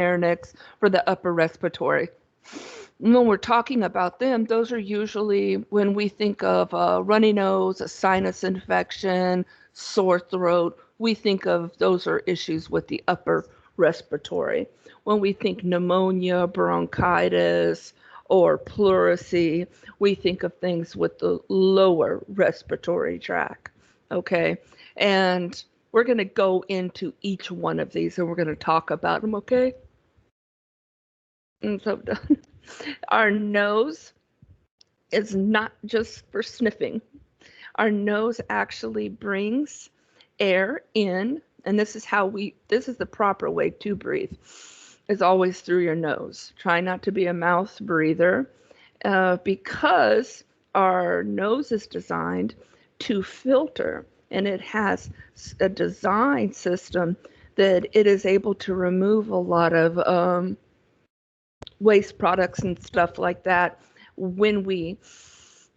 pharynx for the upper respiratory. When we're talking about them, those are usually when we think of a runny nose, a sinus infection, sore throat, we think of those are issues with the upper respiratory. When we think pneumonia, bronchitis, or pleurisy, we think of things with the lower respiratory tract. Okay. And we're going to go into each one of these and we're going to talk about them. Okay. And so our nose is not just for sniffing. Our nose actually brings air in, and this is the proper way to breathe, is always through your nose. Try not to be a mouth breather because our nose is designed to filter, and it has a design system that it is able to remove a lot of waste products and stuff like that when we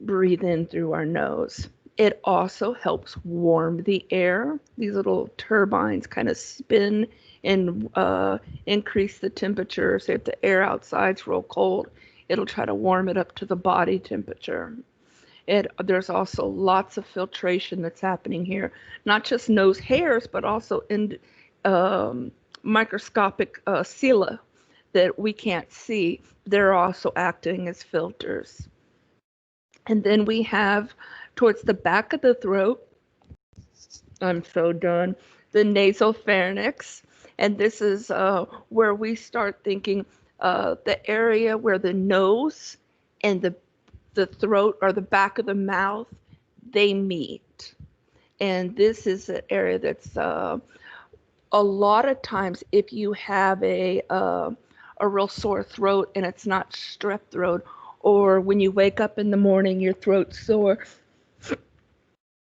breathe in through our nose. It also helps warm the air. These little turbines kind of spin and increase the temperature. So if the air outside's real cold, it'll try to warm it up to the body temperature. There's also lots of filtration that's happening here, not just nose hairs, but also in microscopic cilia that we can't see. They're also acting as filters. And then we have towards the back of the throat, I'm so done, the nasal pharynx. And this is where we start thinking the area where the nose and the throat or the back of the mouth, they meet. And this is an area that's a lot of times if you have a real sore throat and it's not strep throat, or when you wake up in the morning, your throat's sore,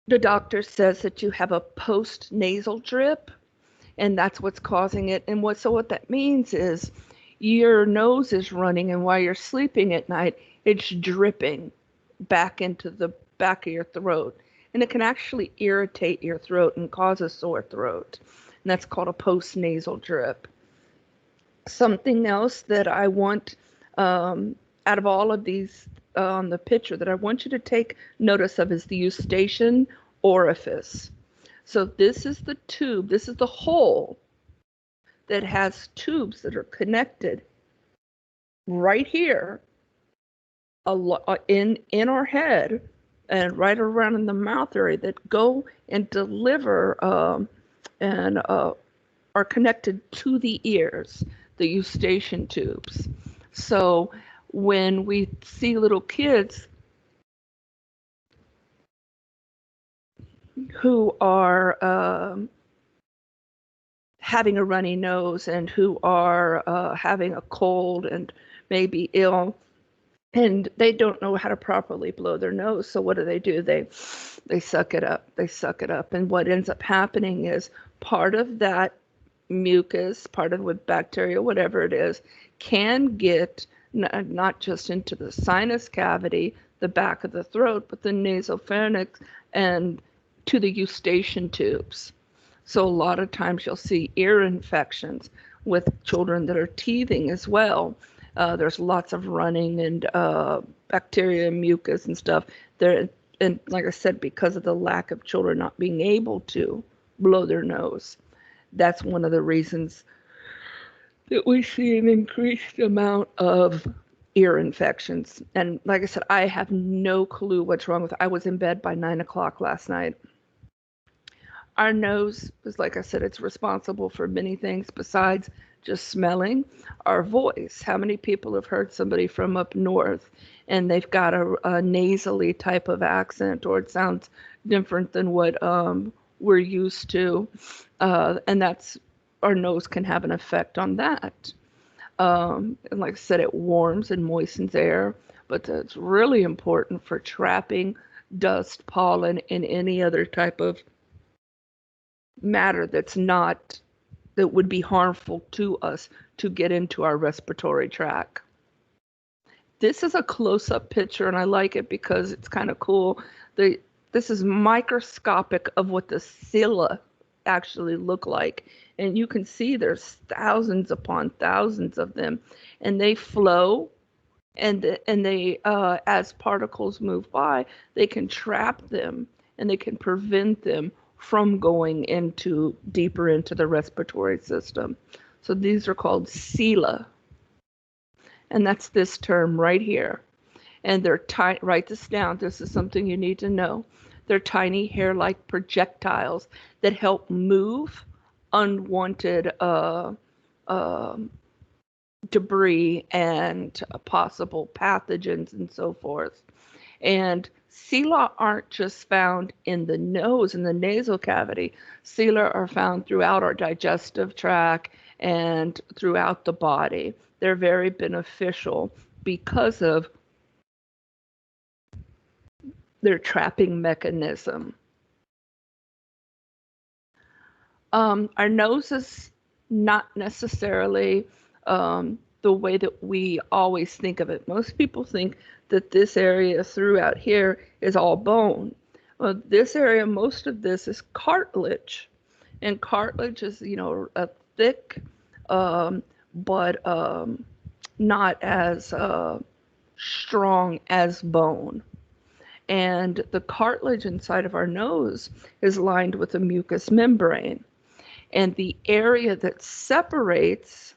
the doctor says that you have a post-nasal drip, and that's what's causing it. And what that means is your nose is running, and while you're sleeping at night, it's dripping back into the back of your throat. And it can actually irritate your throat and cause a sore throat. And that's called a post-nasal drip. Something else that I want out of all of these on the picture that I want you to take notice of is the eustachian orifice. So this is the tube, this is the hole that has tubes that are connected right here in our head and right around in the mouth area that go and deliver and are connected to the ears, the eustachian tubes. So when we see little kids who are having a runny nose and who are having a cold and maybe ill, and they don't know how to properly blow their nose, so what do? They suck it up. They suck it up, and what ends up happening is part of that mucus, part of with bacteria, whatever it is, can get not just into the sinus cavity, the back of the throat, but the nasopharynx and to the eustachian tubes. So a lot of times you'll see ear infections with children that are teething as well. There's lots of running and bacteria and mucus and stuff there. And like I said, because of the lack of children not being able to blow their nose, that's one of the reasons that we see an increased amount of ear infections. And like I said, I have no clue what's wrong with it. I was in bed by 9 o'clock last night. Our nose is, like I said, it's responsible for many things besides just smelling. Our voice. How many people have heard somebody from up north and they've got a nasally type of accent, or it sounds different than what we're used to? And that's, our nose can have an effect on that. And like I said, it warms and moistens air, but it's really important for trapping dust, pollen, and any other type of matter that would be harmful to us to get into our respiratory tract. This is a close-up picture, and I like it because it's kind of cool. This is microscopic of what the cilia actually look like. And you can see there's thousands upon thousands of them, and they flow, and they as particles move by, they can trap them and they can prevent them from going into deeper into the respiratory system. So these are called sela, and that's this term right here. And they're tiny. Write this down. This is something you need to know. They're tiny hair-like projectiles that help move unwanted debris and possible pathogens and so forth. And sela aren't just found in the nose, in the nasal cavity. Sela are found throughout our digestive tract and throughout the body. They're very beneficial because of their trapping mechanism. Our nose is not necessarily the way that we always think of it. Most people think that this area throughout here is all bone. Well, this area, most of this is cartilage, and cartilage is, a thick, but not as strong as bone. And the cartilage inside of our nose is lined with a mucous membrane. And the area that separates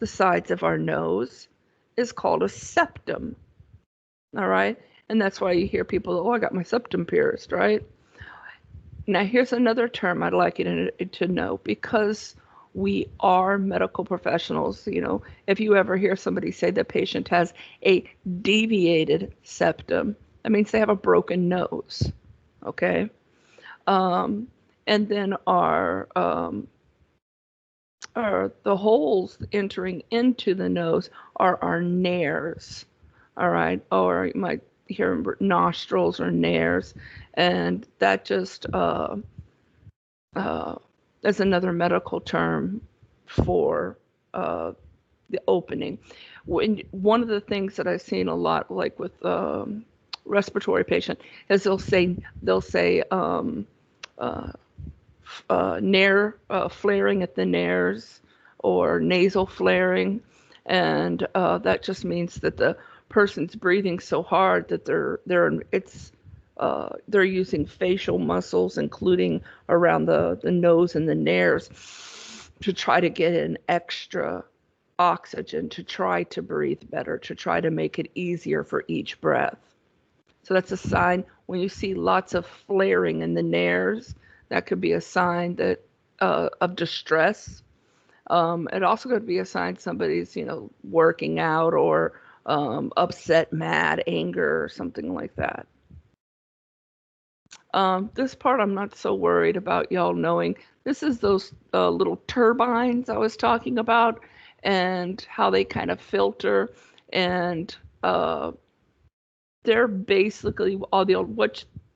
the sides of our nose is called a septum. All right. And that's why you hear people, oh, I got my septum pierced, right? Now, here's another term I'd like you to know, because we are medical professionals. If you ever hear somebody say the patient has a deviated septum, that means they have a broken nose. Okay. And then the holes entering into the nose are our nares. All right. Or you might hear nostrils or nares. And that just that's another medical term for the opening. One of the things that I've seen a lot, like with respiratory patient, is they'll say nair flaring at the nares, or nasal flaring, and that just means that the person's breathing so hard that they're using facial muscles, including around the nose and the nares, to try to get in extra oxygen, to try to breathe better, to try to make it easier for each breath. So that's a sign when you see lots of flaring in the nares. That could be a sign that of distress. It also could be a sign somebody's, working out, or upset, mad, anger, or something like that. This part I'm not so worried about y'all knowing. This is those little turbines I was talking about, and how they kind of filter, and they're basically all the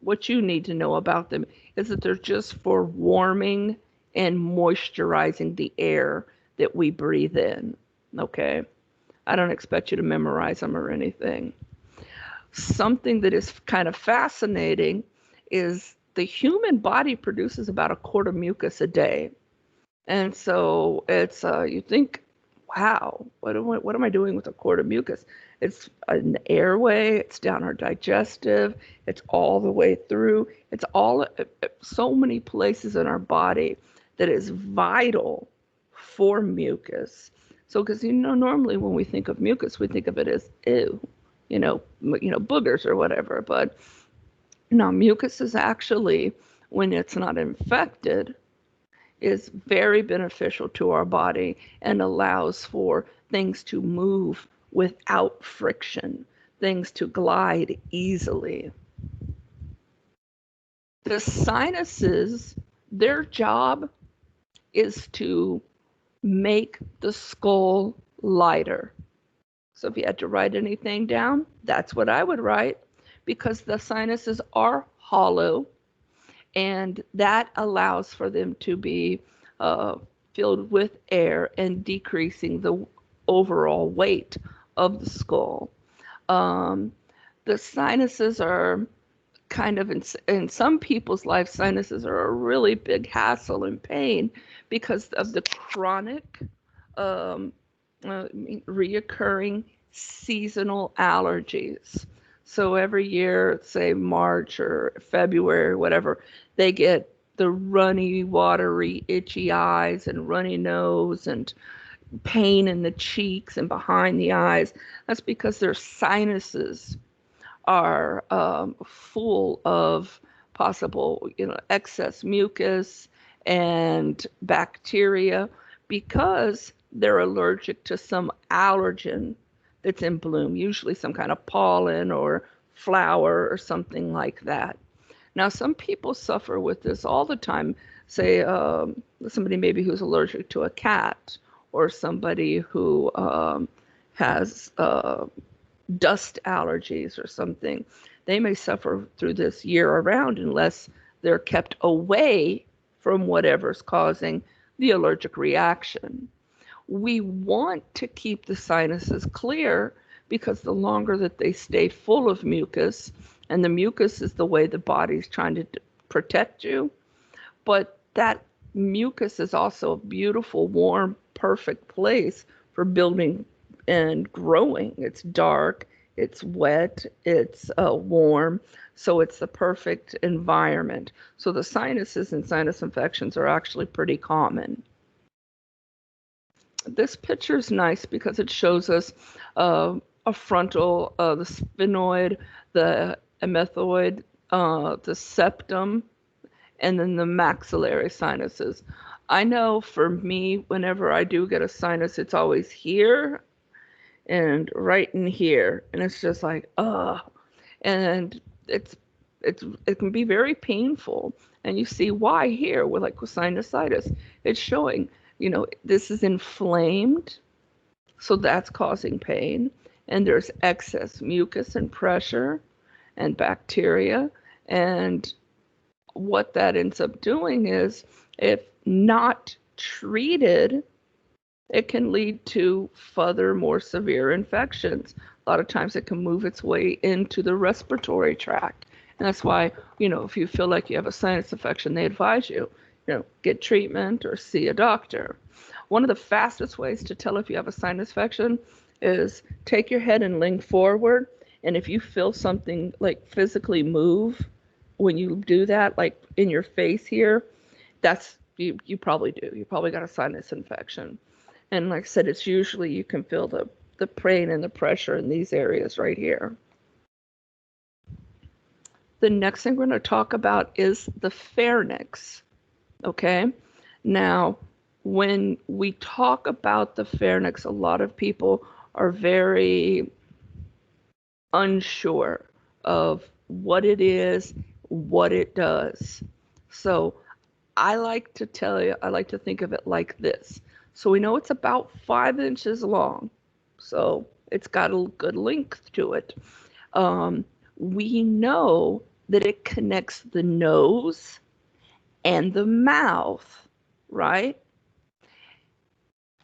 what you need to know about them is that they're just for warming and moisturizing the air that we breathe in. Okay. I don't expect you to memorize them or anything. Something that is kind of fascinating is the human body produces about a quart of mucus a day. And so it's, you think, wow, what am I doing with a quart of mucus? It's an airway, it's down our digestive, it's all the way through. It's all so many places in our body that is vital for mucus. So, because normally when we think of mucus, we think of it as ew, boogers or whatever. But no, mucus is actually, when it's not infected, is very beneficial to our body and allows for things to move without friction, things to glide easily. The sinuses, their job is to make the skull lighter. So if you had to write anything down, that's what I would write, because the sinuses are hollow, and that allows for them to be filled with air and decreasing the overall weight of the skull. The sinuses are kind of in some people's life, sinuses are a really big hassle and pain because of the chronic, um, reoccurring seasonal allergies. So every year, say March or February, whatever, they get the runny, watery, itchy eyes and runny nose and pain in the cheeks and behind the eyes. That's because their sinuses are full of possible, excess mucus and bacteria because they're allergic to some allergen that's in bloom, usually some kind of pollen or flower or something like that. Now, some people suffer with this all the time. Say somebody maybe who's allergic to a cat, or somebody who has dust allergies or something. They may suffer through this year around unless they're kept away from whatever's causing the allergic reaction. We want to keep the sinuses clear because the longer that they stay full of mucus, and the mucus is the way the body's trying to protect you, but that mucus is also a beautiful, warm, perfect place for building and growing. It's dark, it's wet, it's warm, so it's the perfect environment. So the sinuses and sinus infections are actually pretty common. This picture is nice because it shows us a frontal, the sphenoid, the emethoid, the septum, and then the maxillary sinuses. I know for me, whenever I do get a sinus, it's always here and right in here, and it's just like, and it can be very painful, and you see why here with sinusitis. It's showing, this is inflamed, so that's causing pain, and there's excess mucus and pressure and bacteria, and what that ends up doing is, if not treated, it can lead to further, more severe infections. A lot of times it can move its way into the respiratory tract. And that's why, if you feel like you have a sinus infection, they advise you, get treatment or see a doctor. One of the fastest ways to tell if you have a sinus infection is take your head and lean forward. And if you feel something like physically move when you do that, like in your face here, that's you probably do. You probably got a sinus infection. And like I said, it's usually you can feel the pain and the pressure in these areas right here. The next thing we're going to talk about is the pharynx. Okay? Now, when we talk about the pharynx, a lot of people are very unsure of what it is, what it does. So I like to think of it like this. So we know it's about 5 inches long. So it's got a good length to it. We know that it connects the nose and the mouth, right?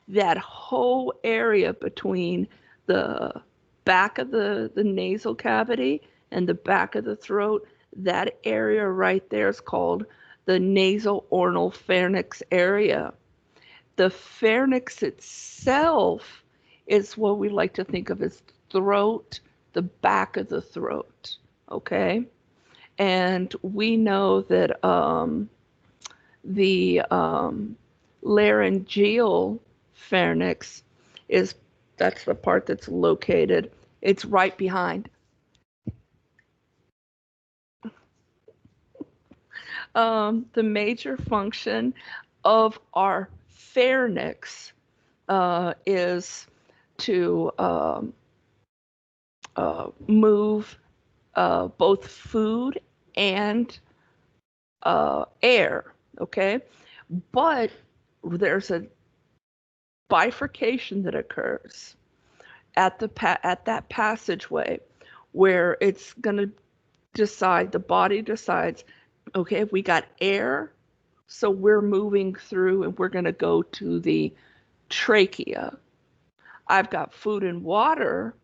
That whole area between the back of the nasal cavity and the back of the throat, that area right there is called the nasal ornal pharynx area. The pharynx itself is what we like to think of as throat, the back of the throat, okay? And we know that the laryngeal pharynx that's the part that's located. It's right behind. The major function of our pharynx is to move both food and air, okay? But there's a bifurcation that occurs at that passageway where it's going to the body decides, okay, we got air, so we're moving through and we're going to go to the trachea. I've got food and water,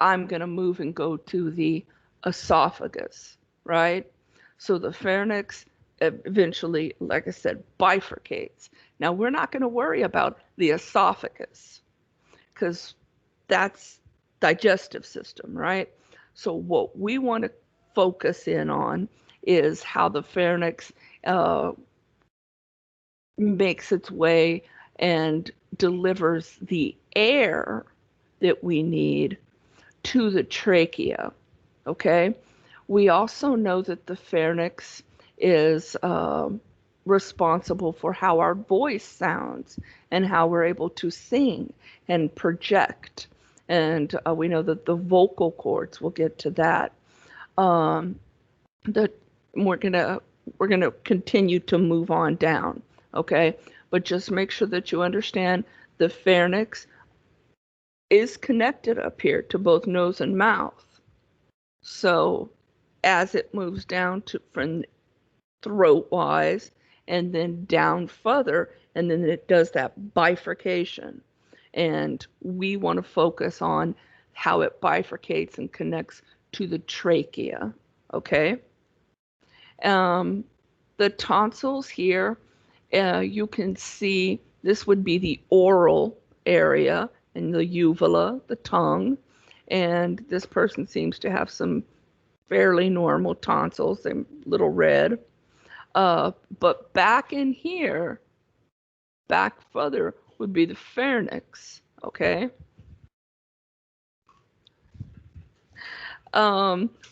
I'm going to move and go to the esophagus. right? So the pharynx eventually, like I said, bifurcates. Now we're not going to worry about the esophagus because that's digestive system, right? So what we want to focus in on is how the pharynx uh, makes its way and delivers the air that we need to the trachea. Okay. We also know that the pharynx is responsible for how our voice sounds and how we're able to sing and project. And we know that the vocal cords, we'll get to that. Um, that we're gonna continue to move on down, okay? But just make sure that you understand the pharynx is connected up here to both nose and mouth. So as it moves down to from throat wise and then down further, and then it does that bifurcation. And we want to focus on how it bifurcates and connects to the trachea. Okay. Um, the tonsils here, you can see this would be the oral area and the uvula, the tongue. And this person seems to have some fairly normal tonsils. They're a little red. But back in here, back further would be the pharynx, okay?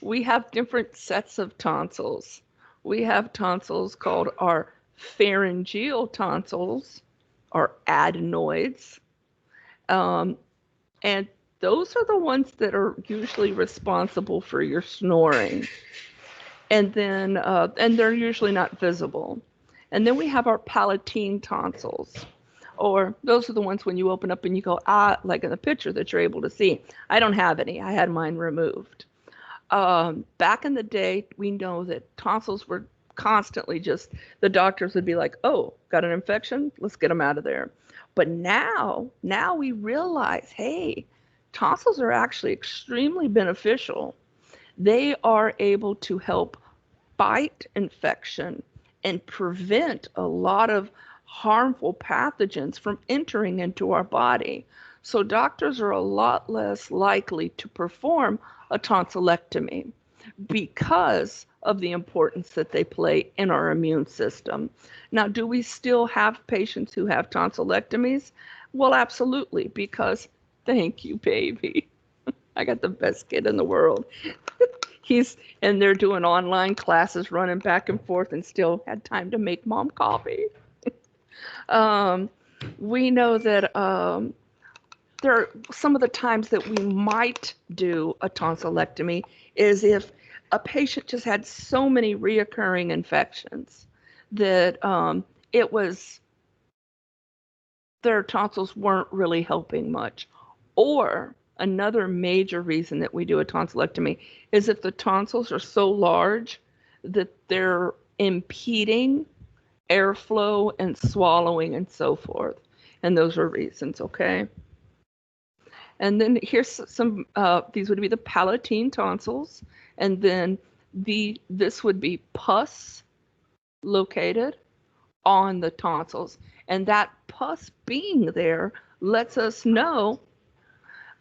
We have different sets of tonsils. We have tonsils called our pharyngeal tonsils, or adenoids. Um, and those are the ones that are usually responsible for your snoring. And they're usually not visible. And then we have our palatine tonsils, or those are the ones when you open up and you go, ah, like in the picture that you're able to see. I don't have any. I had mine removed. Back in the day, we know that tonsils were constantly just, the doctors would be like, oh, got an infection? Let's get them out of there. But now we realize, hey, tonsils are actually extremely beneficial. They are able to help fight infection and prevent a lot of harmful pathogens from entering into our body. So doctors are a lot less likely to perform a tonsillectomy because of the importance that they play in our immune system. Now, do we still have patients who have tonsillectomies? Well, absolutely, because thank you, baby. I got the best kid in the world. He's and they're doing online classes, running back and forth, and still had time to make mom coffee. Um, we know that there are some of the times that we might do a tonsillectomy is if a patient just had so many reoccurring infections that it was their tonsils weren't really helping much. Or another major reason that we do a tonsillectomy is if the tonsils are so large that they're impeding airflow and swallowing and so forth. And those are reasons, okay? And then here's some, these would be the palatine tonsils. And then this would be pus located on the tonsils. And that pus being there lets us know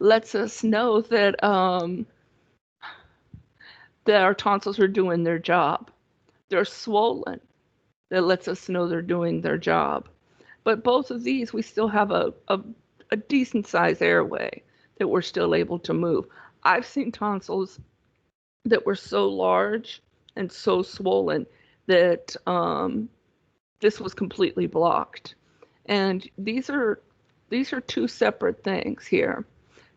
that our tonsils are doing their job. They're swollen. That lets us know they're doing their job. But both of these, we still have a decent sized airway that we're still able to move. I've seen tonsils that were so large and so swollen that this was completely blocked. And these are two separate things here.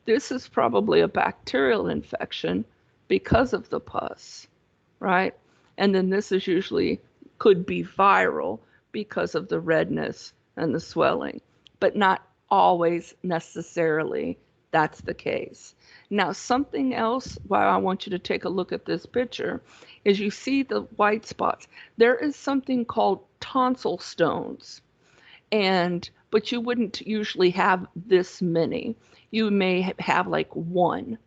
This is probably a bacterial infection because of the pus, right? And then this is usually could be viral because of the redness and the swelling, but not always necessarily that's the case. Now, something else, why I want you to take a look at this picture, is you see the white spots. There is something called tonsil stones, but you wouldn't usually have this many. You may have like one,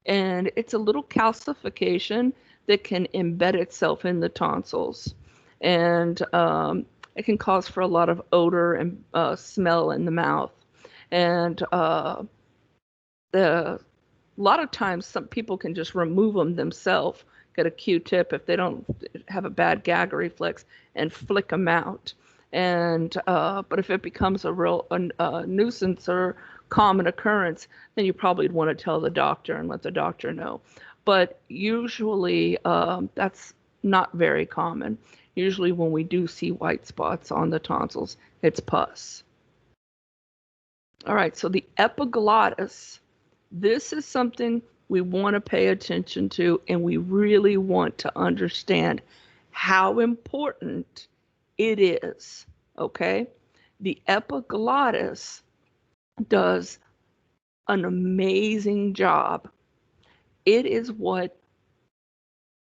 and it's a little calcification that can embed itself in the tonsils. And it can cause for a lot of odor and smell in the mouth. And a lot of times some people can just remove them themselves, get a Q-tip if they don't have a bad gag reflex, and flick them out. And but if it becomes a real nuisance or common occurrence, then you probably want to tell the doctor and let the doctor know. But usually that's not very common. Usually when we do see white spots on the tonsils, it's pus. All right, so the epiglottis, this is something we want to pay attention to, and we really want to understand how important it is, okay? The epiglottis does an amazing job. It is what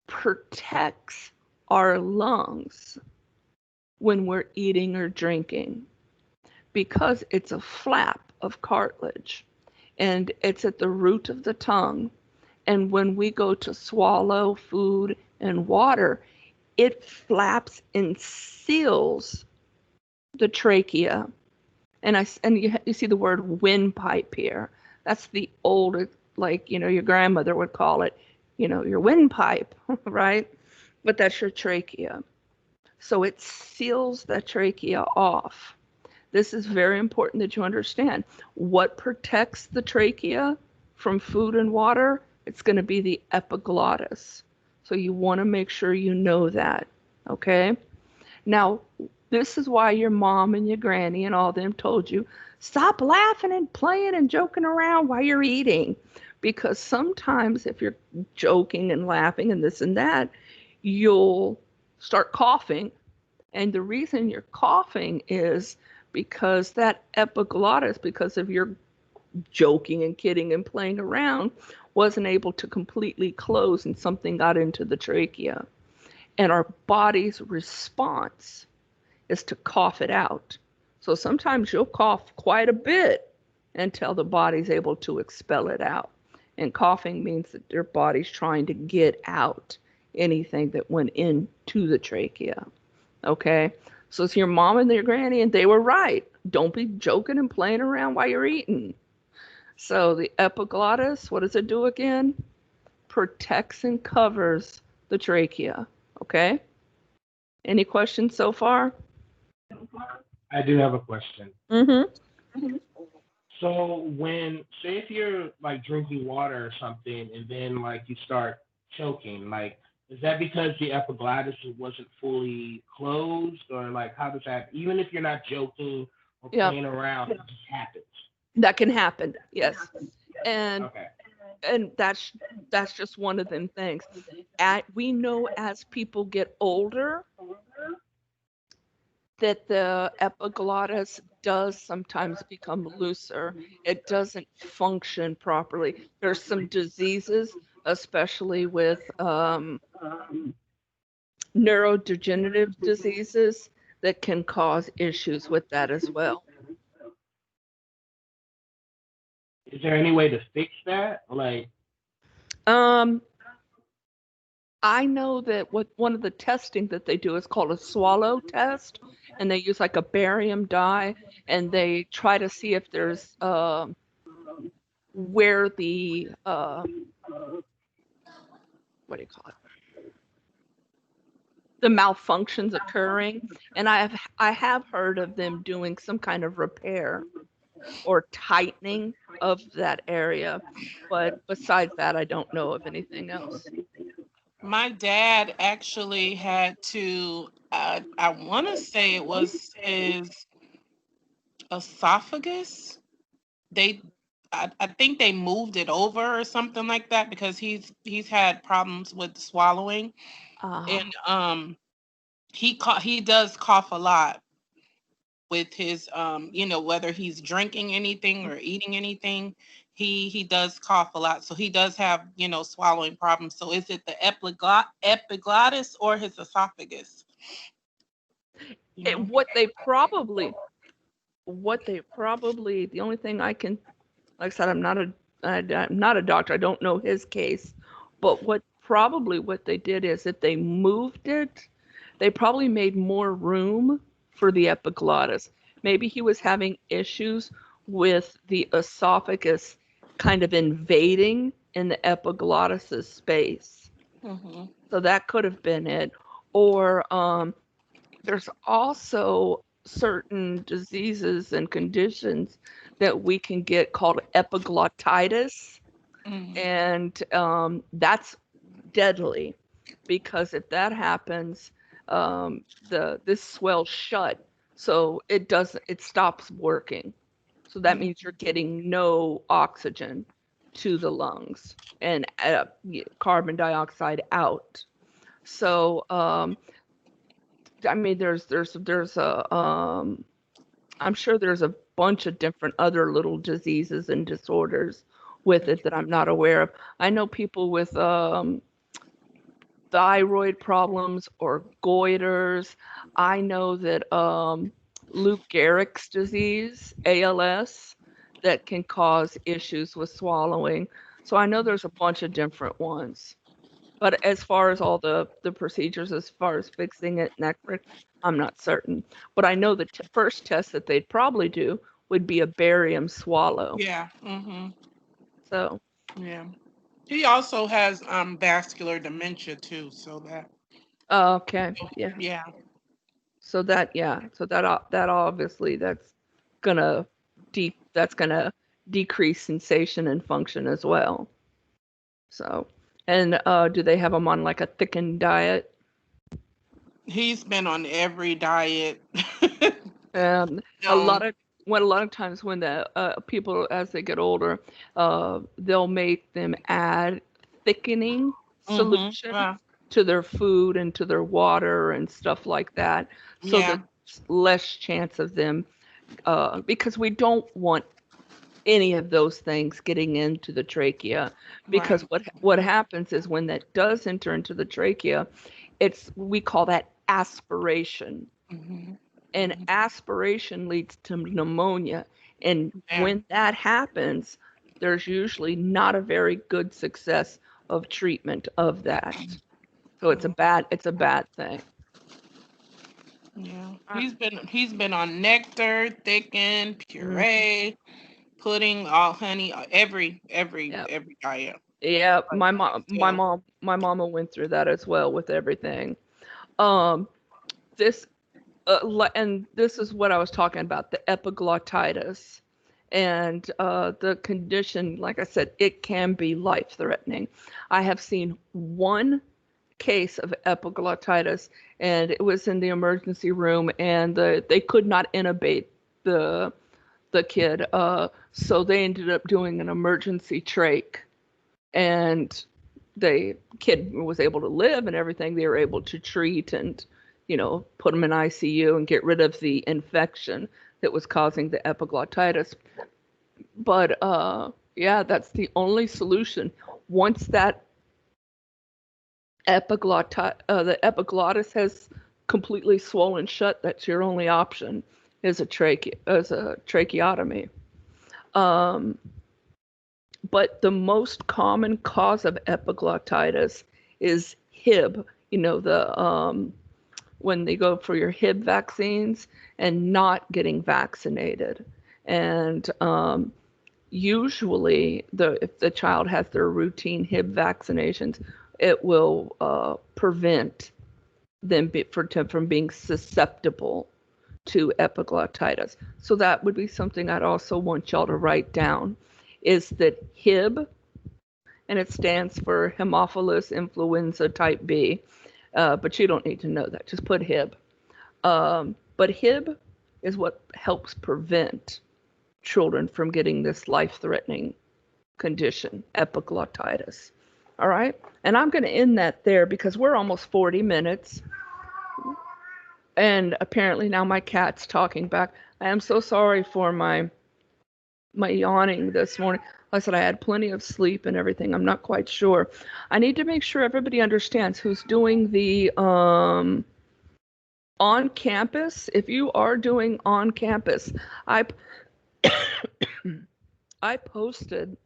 protects our lungs when we're eating or drinking, because it's a flap of cartilage and it's at the root of the tongue. And when we go to swallow food and water, it flaps and seals the trachea. And you see the word windpipe here. That's the old, like, your grandmother would call it, your windpipe, right? But that's your trachea. So it seals the trachea off. This is very important that you understand. What protects the trachea from food and water? It's going to be the epiglottis. So you want to make sure you know that, okay? Now, this is why your mom and your granny and all them told you, stop laughing and playing and joking around while you're eating. Because sometimes if you're joking and laughing and this and that, you'll start coughing. And the reason you're coughing is because that epiglottis, because of your joking and kidding and playing around, wasn't able to completely close and something got into the trachea. And our body's response is to cough it out. So sometimes you'll cough quite a bit until the body's able to expel it out. And coughing means that your body's trying to get out anything that went into the trachea. Okay? So it's your mom and your granny, and they were right. Don't be joking and playing around while you're eating. So the epiglottis, what does it do again? Protects and covers the trachea. Okay? Any questions so far? I do have a question. Mm-hmm. So say if you're like drinking water or something, and then like you start choking, like is that because the epiglottis wasn't fully closed, or like how does that? Even if you're not joking or Yeah, playing around, it just happens. that can happen. Yes. And Okay. and that's just one of them things. We know as people get older that the epiglottis does sometimes become looser. It doesn't function properly. There's some diseases, especially with neurodegenerative diseases, that can cause issues with that as well. Is there any way to fix that? Like, Um, I know that one of the testing that they do is called a swallow test, and they use like a barium dye, and they try to see if there's where the what do you call it? The malfunctions occurring, and I have heard of them doing some kind of repair or tightening of that area, but besides that, I don't know of anything else. My dad actually had to, I want to say it was his esophagus. They, I think they moved it over or something like that because he's had problems with swallowing, Uh, and he does cough a lot with his whether he's drinking anything or eating anything, he does cough a lot, so he does have swallowing problems. So is it the epiglottis or his esophagus, you know what they probably the only thing I can, like I said, I'm not a doctor. I don't know his case, but what probably what they did is if they moved it, they probably made more room for the epiglottis. Maybe he was having issues with the esophagus kind of invading in the epiglottis's space. Mm-hmm. So that could have been it. Or there's also certain diseases and conditions that we can get called epiglottitis, Mm-hmm. and that's deadly because if that happens, this swells shut, so it stops working. So that means you're getting no oxygen to the lungs and carbon dioxide out. So I mean, there's a I'm sure there's a bunch of different other little diseases and disorders with it that I'm not aware of. I know people with thyroid problems or goiters. I know that Lou Gehrig's disease, ALS, that can cause issues with swallowing. So I know there's a bunch of different ones. But as far as all the procedures, as far as fixing it and that, I'm not certain. But I know the first test that they'd probably do would be a barium swallow. Yeah. Mm-hmm. So, Yeah. He also has vascular dementia too, so that okay, yeah. yeah. So that, yeah, so that obviously gonna that's gonna decrease sensation and function as well. So, and do they have them on like a thickened diet? He's been on every diet. Um, a No. lot of a lot of times when the people as they get older, they'll make them add thickening Mm-hmm. solution to their food and to their water and stuff like that, so Yeah. that less chance of them because we don't want any of those things getting into the trachea, because Right. what happens is when that does enter into the trachea, we call that aspiration, Mm-hmm. and aspiration leads to pneumonia, and Yeah. when that happens, there's usually not a very good success of treatment of that. So it's a bad thing. Yeah. Uh, He's been on nectar, thickened, puree, pudding, all honey, yeah, every diet. yeah. But still. My mama went through that as well with everything. Um, this and this is what I was talking about, the epiglottitis. And the condition, like I said, it can be life-threatening. I have seen one case of epiglottitis, and it was in the emergency room, and they could not intubate the kid, so they ended up doing an emergency trach, and the kid was able to live and everything. They were able to treat and, put him in ICU and get rid of the infection that was causing the epiglottitis. But yeah, that's the only solution. Once that the epiglottis has completely swollen shut, that's your only option is a tracheotomy. Um, but the most common cause of epiglottitis is Hib. The when they go for your Hib vaccines and not getting vaccinated, and usually if the child has their routine Hib vaccinations, it will prevent them from being susceptible to epiglottitis. So that would be something I'd also want y'all to write down, is that Hib, and it stands for Haemophilus influenza type B, but you don't need to know that. Just put Hib. But Hib is what helps prevent children from getting this life-threatening condition, epiglottitis. All right, and I'm going to end that there because we're almost 40 minutes. And apparently now my cat's talking back. I am so sorry for my yawning this morning. Like I said, I had plenty of sleep and everything. I'm not quite sure. I need to make sure everybody understands who's doing the on campus. If you are doing on campus, I I posted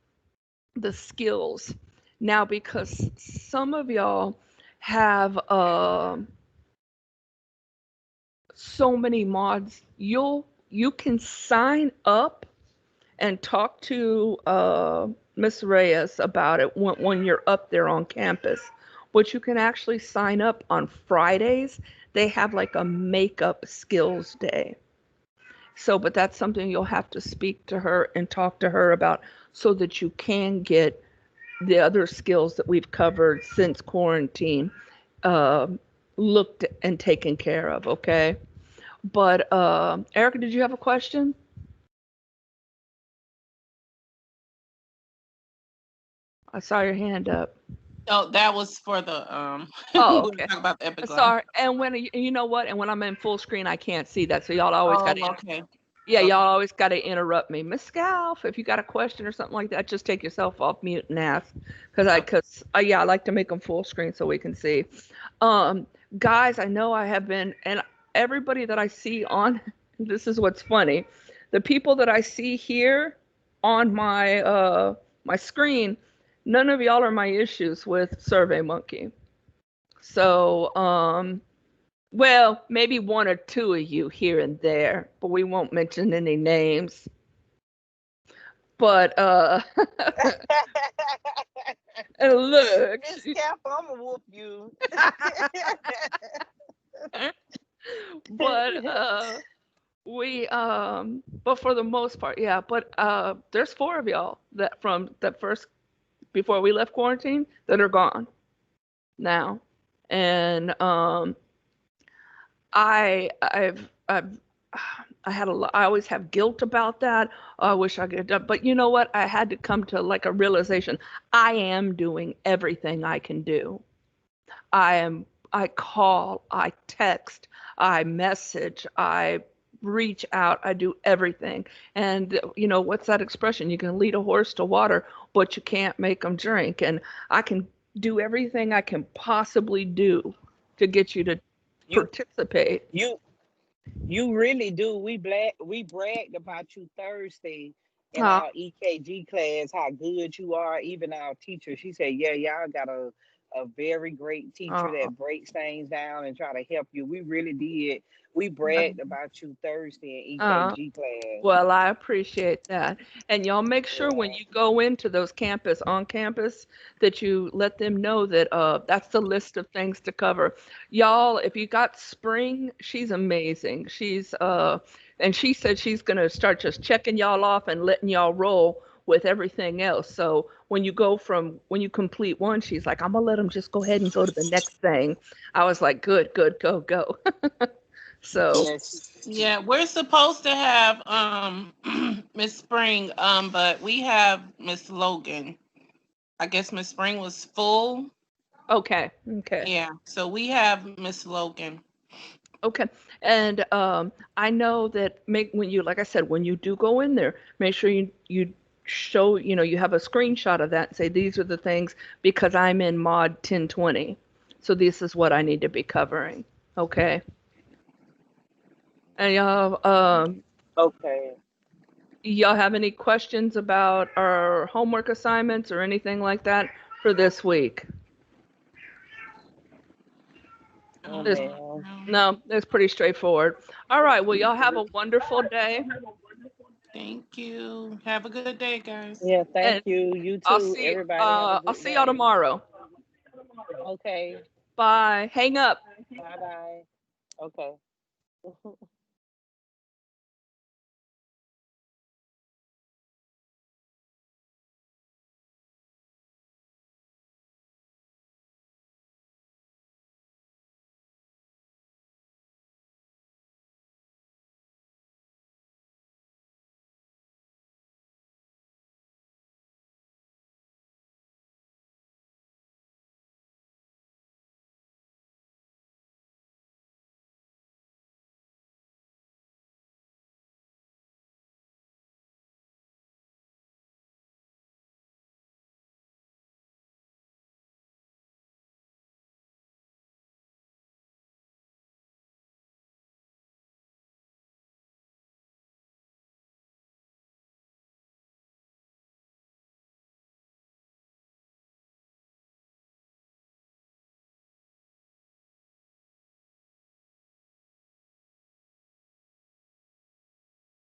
the skills Now, because some of y'all have so many mods, you can sign up and talk to Miss Reyes about it when you're up there on campus. But you can actually sign up on Fridays. They have like a makeup skills day. So, but that's something you'll have to speak to her and talk to her about so that you can get the other skills that we've covered since quarantine uh, looked and taken care of, okay? But Erica, did you have a question? I saw your hand up. Oh, that was for the Oh, we were okay. talking about the epiglottis. Sorry. And when you know what? And when I'm in full screen, I can't see that. So y'all always got to. Okay. Yeah, Okay. y'all always got to interrupt me, Miss Scalf. If you got a question or something like that, just take yourself off mute and ask. Because yeah, I like to make them full screen so we can see. Um, Guys, I know I have been, and everybody that I see on, this is what's funny. The people that I see here on my screen, none of y'all are my issues with SurveyMonkey. So, well, maybe one or two of you here and there, but we won't mention any names. But and look, Miss Cap, I'm gonna whoop you. but but for the most part, yeah. But there's four of y'all that from that first before we left quarantine that are gone now, and I've I had a lot. I always have guilt about that. Oh, I wish I could have done, but you know what? I had to come to like a realization. I am doing everything I can do. I call, I text, I message, I reach out, I do everything. And you know, what's that expression? You can lead a horse to water, but you can't make them drink. And I can do everything I can possibly do to get you to you participate. you you really do. We bragged about you Thursday in Uh, our EKG class, how good you are. Even our teacher, she said, "Yeah, y'all got a very great teacher uh, that breaks things down and try to help you." We really did. We bragged about you Thursday in uh, EKG class. Well, I appreciate that. And y'all make sure when Yeah. you go into those on campus, that you let them know that that's the list of things to cover. Y'all, if you got Spring, she's amazing. She's and she said she's gonna start just checking y'all off and letting y'all roll with everything else. So when you complete one, she's like, I'm gonna let them just go ahead and go to the next thing. I was like, good, good, go, go. So Yes. Yeah, we're supposed to have Miss Spring, but we have Miss Logan. I guess Miss Spring was full. okay, okay. Yeah, so we have Miss Logan. Okay. And I know that when you, like I said, when you do go in there, make sure you show, you have a screenshot of that and say, these are the things because I'm in mod 1020. So this is what I need to be covering. Okay. And Okay. y'all have any questions about our homework assignments or anything like that for this week? Oh This, man. no, it's pretty straightforward. All right. Well, y'all have a wonderful day. Thank you. Have a good day, guys. Yeah. Thank And you. You too. Everybody have a I'll good see y'all day. tomorrow. Okay. Bye. Hang up. Bye bye. Okay.